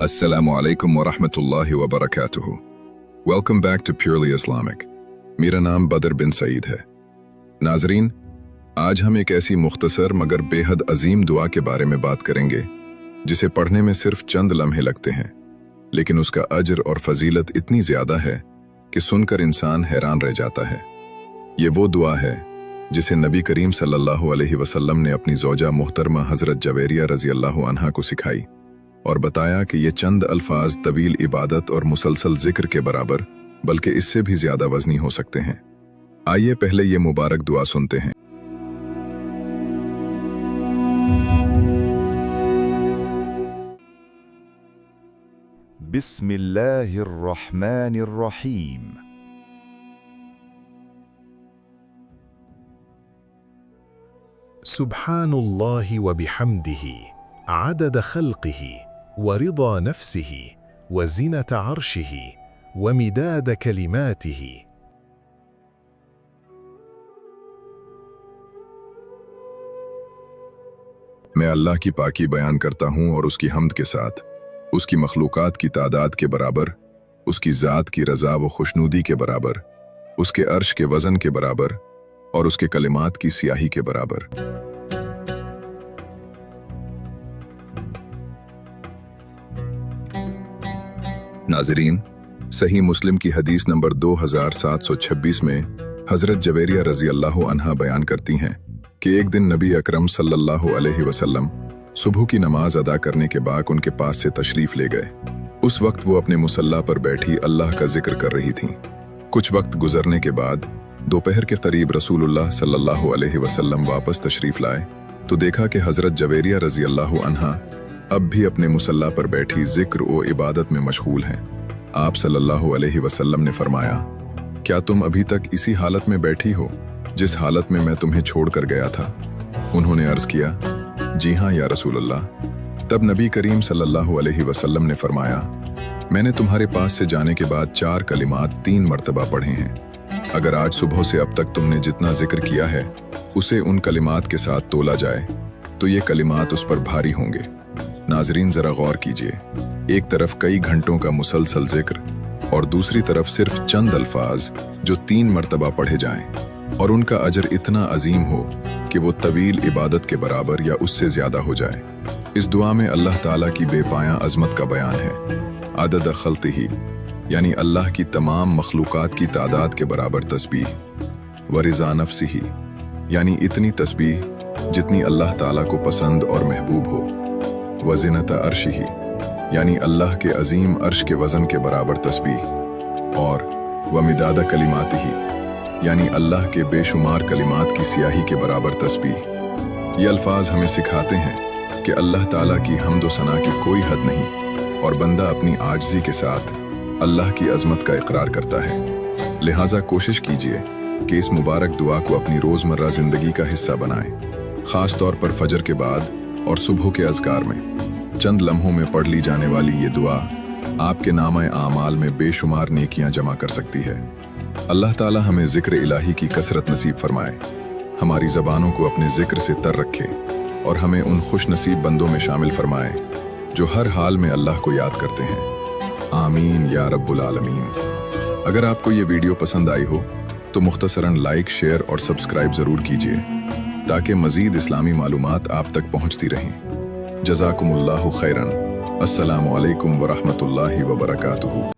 Assalamu alaikum wa rahmatullahi wa barakatuhu. Welcome back to Purely Islamic. मेरा नाम बदर बिन सईद है. नाजरीन, आज हम एक ऐसी मुख्तसर मगर बेहद अजीम दुआ के बारे में बात करेंगे जिसे पढ़ने में सिर्फ चंद लम्हे लगते हैं, लेकिन उसका अजर और फजीलत इतनी ज़्यादा है कि सुनकर इंसान हैरान रह जाता है. ये वो दुआ है जिसे नबी करीम सल्लल्लाहु अलैहि वसल्लम ने अपनी ज़ौजा मुहतरमा हज़रत जवेरिया रज़ी अल्लाहु अन्हा को सिखाई और बताया कि ये चंद अल्फाज तवील इबादत और मुसलसल जिक्र के बराबर बल्कि इससे भी ज़्यादा वज़नी हो सकते हैं. आइए पहले ये मुबारक दुआ सुनते हैं. बिस्मिल्लाहिर्रहमानिर्रहीम. सुब्हानुल्लाहि व बिहम्दिही अदद खल्क़िही व रिदा नफ्सिही व ज़ीनत अर्शिही व मिदाद कलिमातिही. मैं अल्लाह की पाकी बयान करता हूँ और उसकी हम्द के साथ उसकी मखलूक़ात की तादाद के बराबर, उसकी ज़ात की रज़ा व खुशनूदी के बराबर, उसके अर्श के वज़न के बराबर और उसके कलिमात की सियाही के बराबर. नाज़रीन, सही मुस्लिम की हदीस नंबर 2726 में हज़रत जवेरिया रज़ी अल्लाहु अन्हा बयान करती हैं कि एक दिन नबी अकरम सल्लल्लाहु अलैहि वसल्लम सुबह की नमाज अदा करने के बाद उनके पास से तशरीफ़ ले गए. उस वक्त वो अपने मुसल्ला पर बैठी अल्लाह का जिक्र कर रही थीं. कुछ वक्त गुजरने के बाद दोपहर के करीब रसूलुल्लाह सल्लल्लाहु अलैहि वसल्लम वापस तशरीफ़ लाए तो देखा कि हज़रत जवेरिया रज़ी अल्लाहु अन्हा अब भी अपने मुसल्ला पर बैठी जिक्र व इबादत में मशगूल हैं. आप सल्लल्लाहु अलैहि वसल्लम ने फरमाया, क्या तुम अभी तक इसी हालत में बैठी हो जिस हालत में मैं तुम्हें छोड़कर गया था? उन्होंने अर्ज़ किया, जी हाँ या रसूलल्लाह. तब नबी करीम सल्लल्लाहु अलैहि वसल्लम ने फरमाया, मैंने तुम्हारे पास से जाने के बाद 4 कलिमात 3 मरतबा पढ़े हैं. अगर आज सुबह से अब तक तुमने जितना जिक्र किया है उसे उन कलिमात के साथ तोला जाए तो ये कलिमात उस पर भारी होंगे. नाजरीन, ज़रा गौर कीजिए. एक तरफ कई घंटों का मुसलसल जिक्र और दूसरी तरफ सिर्फ चंद अल्फाज जो 3 मरतबा पढ़े जाएं और उनका अजर इतना अजीम हो कि वो तवील इबादत के बराबर या उससे ज़्यादा हो जाए. इस दुआ में अल्लाह ताला की बेपाया अज़मत का बयान है. अदद खल्क़िही यानी अल्लाह की तमाम मखलूक़ात की तादाद के बराबर तस्बीह, व रिज़ा नफ्सिही यानी इतनी तस्बीह जितनी अल्लाह ताला को पसंद और महबूब हो, व ज़ीनत अर्शिही यानी अल्लाह के अजीम अर्श के वज़न के बराबर तस्बीह, और व मिदाद कलिमातिही यानी अल्लाह के बेशुमार कलिमात की सियाही के बराबर तस्बीह. ये अल्फाज हमें सिखाते हैं कि अल्लाह ताला की हम्द व सना की कोई हद नहीं और बंदा अपनी आजिज़ी के साथ अल्लाह की अज़मत का इकरार करता है. लिहाजा कोशिश कीजिए कि इस मुबारक दुआ को अपनी रोज़मर्रा ज़िंदगी का हिस्सा बनाएं. ख़ास तौर पर फजर के बाद और सुबह के अज़कार में चंद लम्हों में पढ़ ली जाने वाली ये दुआ आपके नामे आमाल में बेशुमार नेकियां जमा कर सकती है. अल्लाह ताला हमें ज़िक्र इलाही की कसरत नसीब फरमाए, हमारी ज़बानों को अपने ज़िक्र से तर रखे और हमें उन खुश नसीब बंदों में शामिल फरमाए जो हर हाल में अल्लाह को याद करते हैं. आमीन या रब्बुल आलमीन. अगर आपको ये वीडियो पसंद आई हो तो मुख्तसरन लाइक, शेयर और सब्सक्राइब ज़रूर कीजिए ताकि मज़ीद इस्लामी मालूमात आप तक पहुँचती रहें. जज़ाकुमुल्लाहु खैरन. अस्सलामु अलैकुम व रहमतुल्लाहि व बरकातुहू.